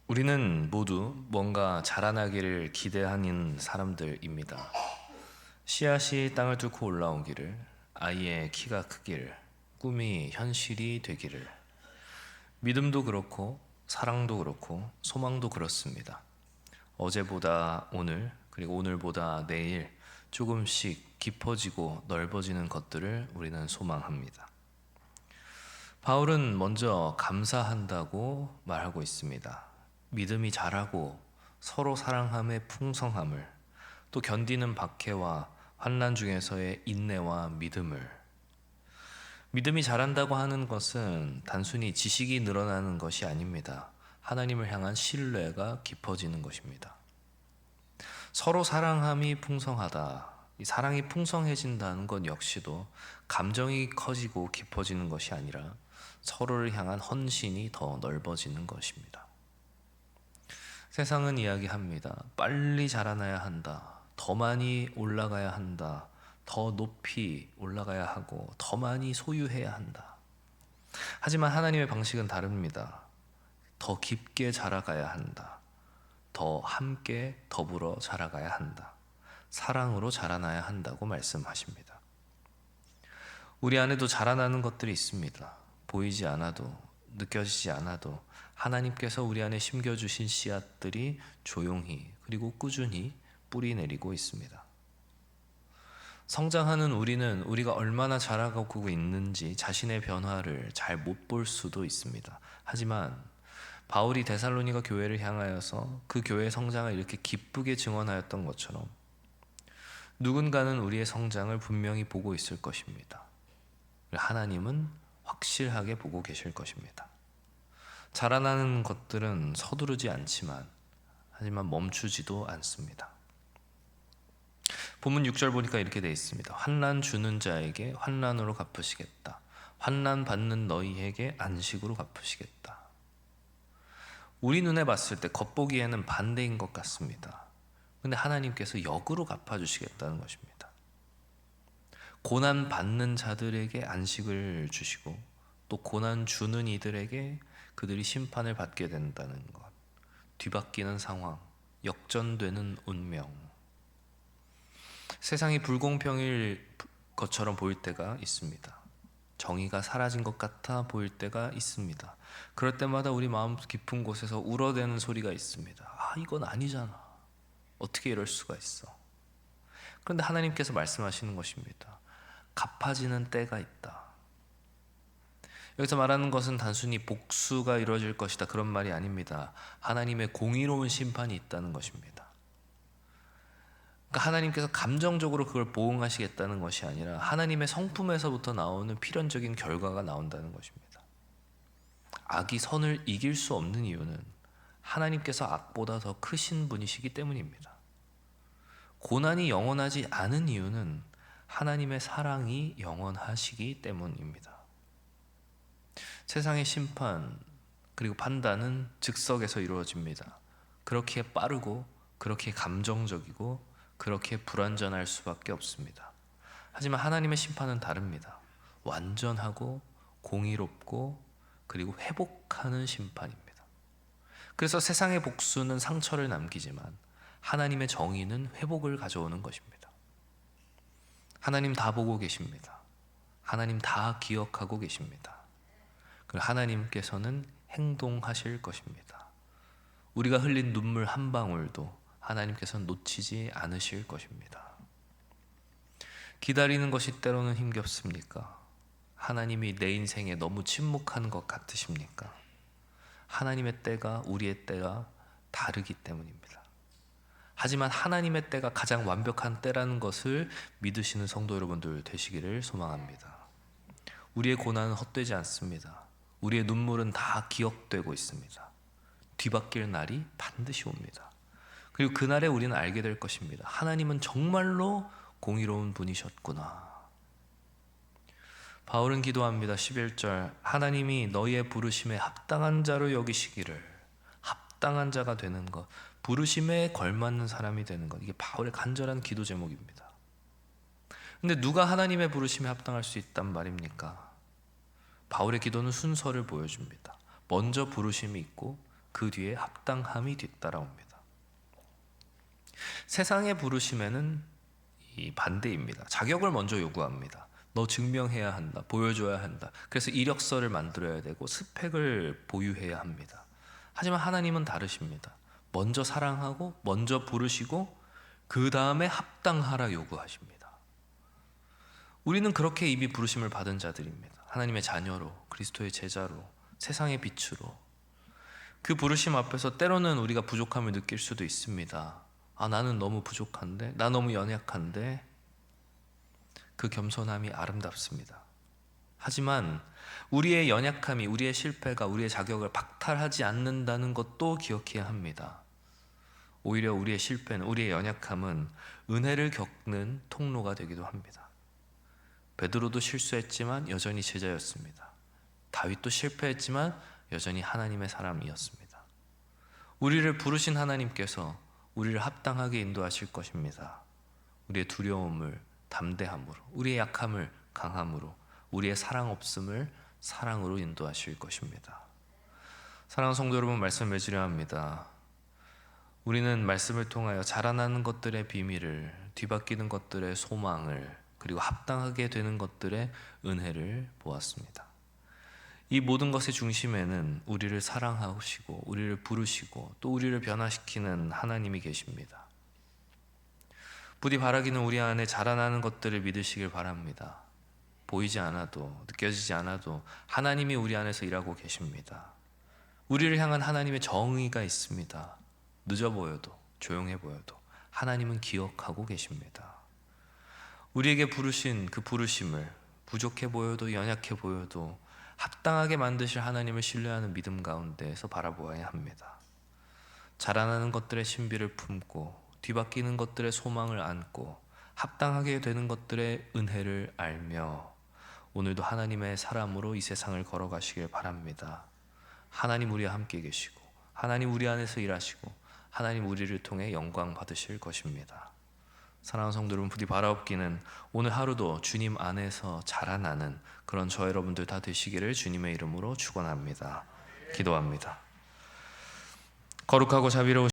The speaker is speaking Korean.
우리는 모두 뭔가 자라나기를 기대하는 사람들입니다. 씨앗이 땅을 뚫고 올라오기를, 아이의 키가 크기를, 꿈이 현실이 되기를. 믿음도 그렇고, 사랑도 그렇고, 소망도 그렇습니다. 어제보다 오늘, 그리고 오늘보다 내일 조금씩 깊어지고 넓어지는 것들을 우리는 소망합니다. 바울은 먼저 감사한다고 말하고 있습니다. 믿음이 자라고 서로 사랑함의 풍성함을, 또 견디는 박해와 환난 중에서의 인내와 믿음이 자란다고 하는 것은 단순히 지식이 늘어나는 것이 아닙니다. 하나님을 향한 신뢰가 깊어지는 것입니다. 서로 사랑함이 풍성하다. 이 사랑이 풍성해진다는 것 역시도 감정이 커지고 깊어지는 것이 아니라 서로를 향한 헌신이 더 넓어지는 것입니다. 세상은 이야기합니다. 빨리 자라나야 한다. 더 많이 올라가야 한다. 더 높이 올라가야 하고 더 많이 소유해야 한다. 하지만 하나님의 방식은 다릅니다. 더 깊게 자라가야 한다. 더 함께 더불어 자라가야 한다. 사랑으로 자라나야 한다고 말씀하십니다. 우리 안에도 자라나는 것들이 있습니다. 보이지 않아도, 느껴지지 않아도 하나님께서 우리 안에 심겨주신 씨앗들이 조용히 그리고 꾸준히 뿌리 내리고 있습니다. 성장하는 우리는 우리가 얼마나 자라가고 있는지 자신의 변화를 잘 못 볼 수도 있습니다. 하지만 바울이 데살로니가 교회를 향하여서 그 교회의 성장을 이렇게 기쁘게 증언하였던 것처럼 누군가는 우리의 성장을 분명히 보고 있을 것입니다. 하나님은 확실하게 보고 계실 것입니다. 자라나는 것들은 서두르지 않지만 하지만 멈추지도 않습니다. 본문 6절 보니까 이렇게 되어 있습니다. 환난 주는 자에게 환난으로 갚으시겠다. 환난 받는 너희에게 안식으로 갚으시겠다. 우리 눈에 봤을 때 겉보기에는 반대인 것 같습니다. 근데 하나님께서 역으로 갚아주시겠다는 것입니다. 고난 받는 자들에게 안식을 주시고 또 고난 주는 이들에게 그들이 심판을 받게 된다는 것. 뒤바뀌는 상황, 역전되는 운명. 세상이 불공평일 것처럼 보일 때가 있습니다. 정의가 사라진 것 같아 보일 때가 있습니다. 그럴 때마다 우리 마음 깊은 곳에서 울어대는 소리가 있습니다. 아, 이건 아니잖아. 어떻게 이럴 수가 있어? 그런데 하나님께서 말씀하시는 것입니다. 갚아지는 때가 있다. 여기서 말하는 것은 단순히 복수가 이루어질 것이다 그런 말이 아닙니다. 하나님의 공의로운 심판이 있다는 것입니다. 그러니까 하나님께서 감정적으로 그걸 보응하시겠다는 것이 아니라 하나님의 성품에서부터 나오는 필연적인 결과가 나온다는 것입니다. 악이 선을 이길 수 없는 이유는 하나님께서 악보다 더 크신 분이시기 때문입니다. 고난이 영원하지 않은 이유는 하나님의 사랑이 영원하시기 때문입니다. 세상의 심판 그리고 판단은 즉석에서 이루어집니다. 그렇게 빠르고 그렇게 감정적이고 그렇게 불완전할 수밖에 없습니다. 하지만 하나님의 심판은 다릅니다. 완전하고 공의롭고 그리고 회복하는 심판입니다. 그래서 세상의 복수는 상처를 남기지만 하나님의 정의는 회복을 가져오는 것입니다. 하나님 다 보고 계십니다. 하나님 다 기억하고 계십니다. 하나님께서는 행동하실 것입니다. 우리가 흘린 눈물 한 방울도 하나님께서는 놓치지 않으실 것입니다. 기다리는 것이 때로는 힘겹습니까? 하나님이 내 인생에 너무 침묵한 것 같으십니까? 하나님의 때가 우리의 때가 다르기 때문입니다. 하지만 하나님의 때가 가장 완벽한 때라는 것을 믿으시는 성도 여러분들 되시기를 소망합니다. 우리의 고난은 헛되지 않습니다. 우리의 눈물은 다 기억되고 있습니다. 뒤바뀔 날이 반드시 옵니다. 그리고 그날에 우리는 알게 될 것입니다. 하나님은 정말로 공의로운 분이셨구나. 바울은 기도합니다. 11절 하나님이 너희의 부르심에 합당한 자로 여기시기를. 합당한 자가 되는 것, 부르심에 걸맞는 사람이 되는 것, 이게 바울의 간절한 기도 제목입니다. 근데 누가 하나님의 부르심에 합당할 수 있단 말입니까? 바울의 기도는 순서를 보여줍니다. 먼저 부르심이 있고 그 뒤에 합당함이 뒤따라옵니다. 세상의 부르심에는 이 반대입니다. 자격을 먼저 요구합니다. 너 증명해야 한다. 보여줘야 한다. 그래서 이력서를 만들어야 되고 스펙을 보유해야 합니다. 하지만 하나님은 다르십니다. 먼저 사랑하고 먼저 부르시고 그 다음에 합당하라 요구하십니다. 우리는 그렇게 이미 부르심을 받은 자들입니다. 하나님의 자녀로, 그리스도의 제자로, 세상의 빛으로. 그 부르심 앞에서 때로는 우리가 부족함을 느낄 수도 있습니다. 아, 나는 너무 부족한데, 나 너무 연약한데. 그 겸손함이 아름답습니다. 하지만 우리의 연약함이, 우리의 실패가 우리의 자격을 박탈하지 않는다는 것도 기억해야 합니다. 오히려 우리의 실패는, 우리의 연약함은 은혜를 겪는 통로가 되기도 합니다. 베드로도 실수했지만 여전히 제자였습니다. 다윗도 실패했지만 여전히 하나님의 사람이었습니다. 우리를 부르신 하나님께서 우리를 합당하게 인도하실 것입니다. 우리의 두려움을 담대함으로, 우리의 약함을 강함으로, 우리의 사랑 없음을 사랑으로 인도하실 것입니다. 사랑하는 성도 여러분, 말씀 맺으려 합니다. 우리는 말씀을 통하여 자라나는 것들의 비밀을, 뒤바뀌는 것들의 소망을, 그리고 합당하게 되는 것들의 은혜를 보았습니다. 이 모든 것의 중심에는 우리를 사랑하시고 우리를 부르시고 또 우리를 변화시키는 하나님이 계십니다. 부디 바라기는 우리 안에 자라나는 것들을 믿으시길 바랍니다. 보이지 않아도, 느껴지지 않아도 하나님이 우리 안에서 일하고 계십니다. 우리를 향한 하나님의 정의가 있습니다. 늦어 보여도, 조용해 보여도 하나님은 기억하고 계십니다. 우리에게 부르신 그 부르심을 부족해 보여도 연약해 보여도 합당하게 만드실 하나님을 신뢰하는 믿음 가운데에서 바라보아야 합니다. 자라나는 것들의 신비를 품고 뒤바뀌는 것들의 소망을 안고 합당하게 되는 것들의 은혜를 알며 오늘도 하나님의 사람으로 이 세상을 걸어가시길 바랍니다. 하나님 우리와 함께 계시고 하나님 우리 안에서 일하시고 하나님 우리를 통해 영광 받으실 것입니다. 사랑하는 성도 여러분, 부디 바라옵기는 오늘 하루도 주님 안에서 자라나는 그런 저 여러분들 다 되시기를 주님의 이름으로 축원합니다. 기도합니다. 거룩하고 자비로우신